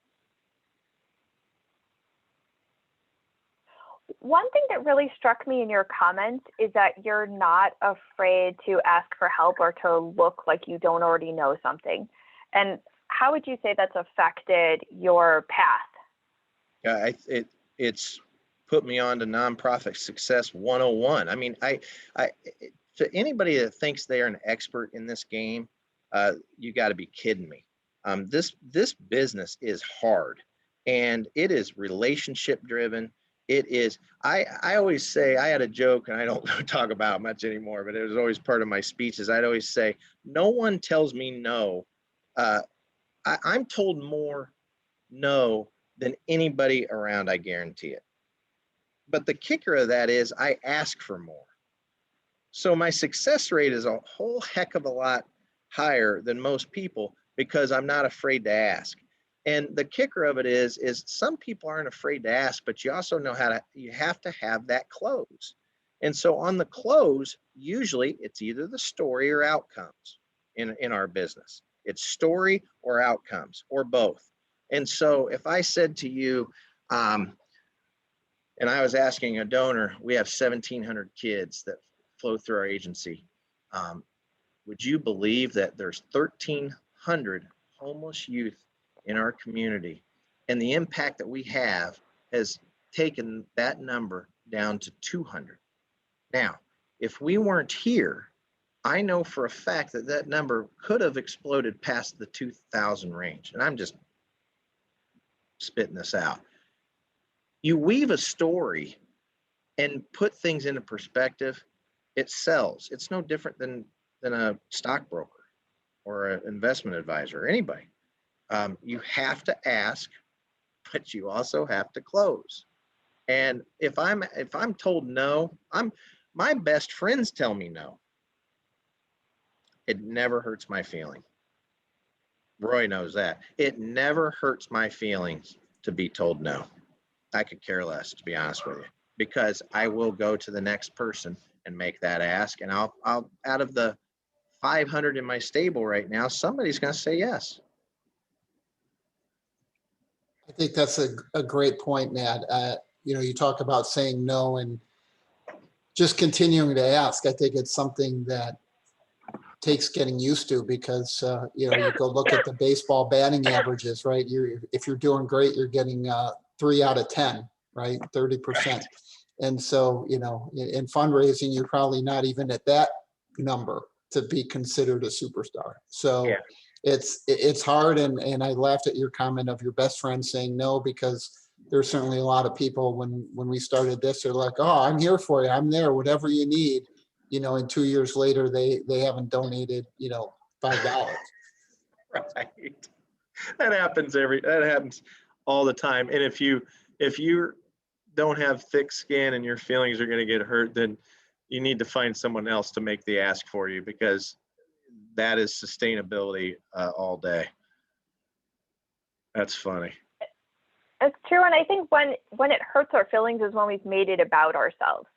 S1: One thing that really struck me in your comments is that you're not afraid to ask for help or to look like you don't already know something. And how would you say that's affected your path?
S2: It's put me on to nonprofit success 101. I mean, to anybody that thinks they're an expert in this game, you got to be kidding me. This business is hard, and it is relationship driven. It is. I always say, I had a joke, and I don't talk about it much anymore, but it was always part of my speeches. I'd always say, no one tells me no. I'm told more no than anybody around, I guarantee it. But the kicker of that is I ask for more. So my success rate is a whole heck of a lot higher than most people because I'm not afraid to ask. And the kicker of it is some people aren't afraid to ask, but you also know you have to have that close. And so on the close, usually it's either the story or outcomes in our business. It's story or outcomes or both. And so if I said to you, and I was asking a donor, we have 1,700 kids that flow through our agency. Would you believe that there's 1,300 homeless youth in our community? And the impact that we have has taken that number down to 200. Now, if we weren't here, I know for a fact that number could have exploded past the 2,000 range. And I'm just spitting this out. You weave a story and put things into perspective, it sells. It's no different than than a stockbroker or an investment advisor or anybody. You have to ask, but you also have to close. And if I'm told no, my best friends tell me no. It never hurts my feeling. Roy knows that. It never hurts my feelings to be told no. I could care less, to be honest with you, because I will go to the next person and make that ask. And I'll out of the 500 in my stable right now, somebody's going to say yes.
S4: I think that's a great point, Matt. You talk about saying no and just continuing to ask. I think it's something that takes getting used to, because you go look at the baseball batting averages, right? If you're doing great, you're getting 3 out of 10, right? 30%. Right. And so, in fundraising, you're probably not even at that number to be considered a superstar. So yeah. It's hard. And I laughed at your comment of your best friend saying no, because there's certainly a lot of people when we started this, they're like, oh, I'm here for you. I'm there, whatever you need. And 2 years later, they haven't donated, $5.
S2: Right. That happens all the time. And if you don't have thick skin and your feelings are going to get hurt, then you need to find someone else to make the ask for you, because that is sustainability all day. That's funny.
S1: It's true. And I think when it hurts our feelings is when we've made it about ourselves.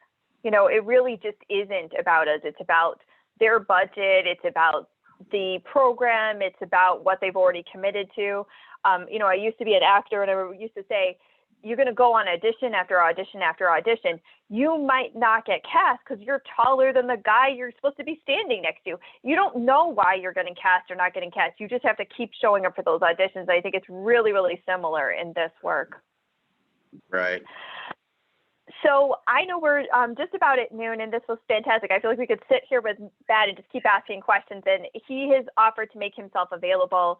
S1: It really just isn't about us. It's about their budget. It's about the program. It's about what they've already committed to. I used to be an actor, and I used to say, you're going to go on audition after audition after audition. You might not get cast because you're taller than the guy you're supposed to be standing next to. You don't know why you're getting cast or not getting cast. You just have to keep showing up for those auditions. I think it's really, really similar in this work.
S2: Right.
S1: So I know we're just about at noon, and this was fantastic. I feel like we could sit here with Matt and just keep asking questions, and he has offered to make himself available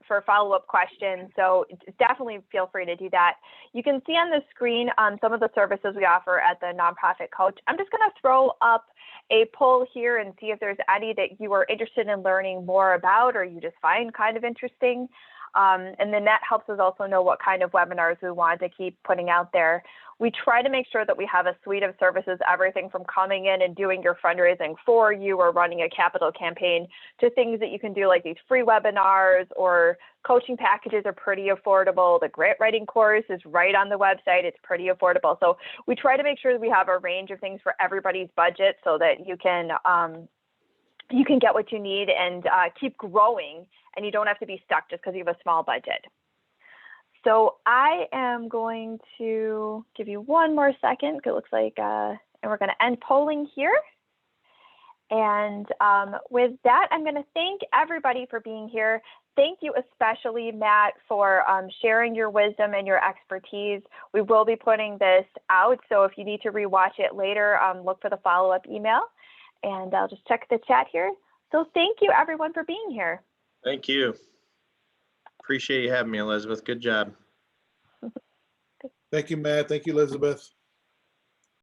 S1: for follow-up questions. So definitely feel free to do that. You can see on the screen some of the services we offer at the Nonprofit Coach. I'm just going to throw up a poll here and see if there's any that you are interested in learning more about or you just find kind of interesting. And then that helps us also know what kind of webinars we want to keep putting out there. We try to make sure that we have a suite of services, everything from coming in and doing your fundraising for you or running a capital campaign to things that you can do like these free webinars, or coaching packages are pretty affordable. The grant writing course is right on the website. It's pretty affordable. So we try to make sure that we have a range of things for everybody's budget so that you can get what you need and keep growing, and you don't have to be stuck just because you have a small budget. So I am going to give you one more second. It looks like, and we're going to end polling here. And with that, I'm going to thank everybody for being here. Thank you especially, Matt, for sharing your wisdom and your expertise. We will be putting this out, so if you need to rewatch it later, look for the follow-up email. And I'll just check the chat here. So thank you, everyone, for being here.
S2: Thank you. Appreciate you having me, Elizabeth. Good job.
S3: Thank you, Matt. Thank you, Elizabeth.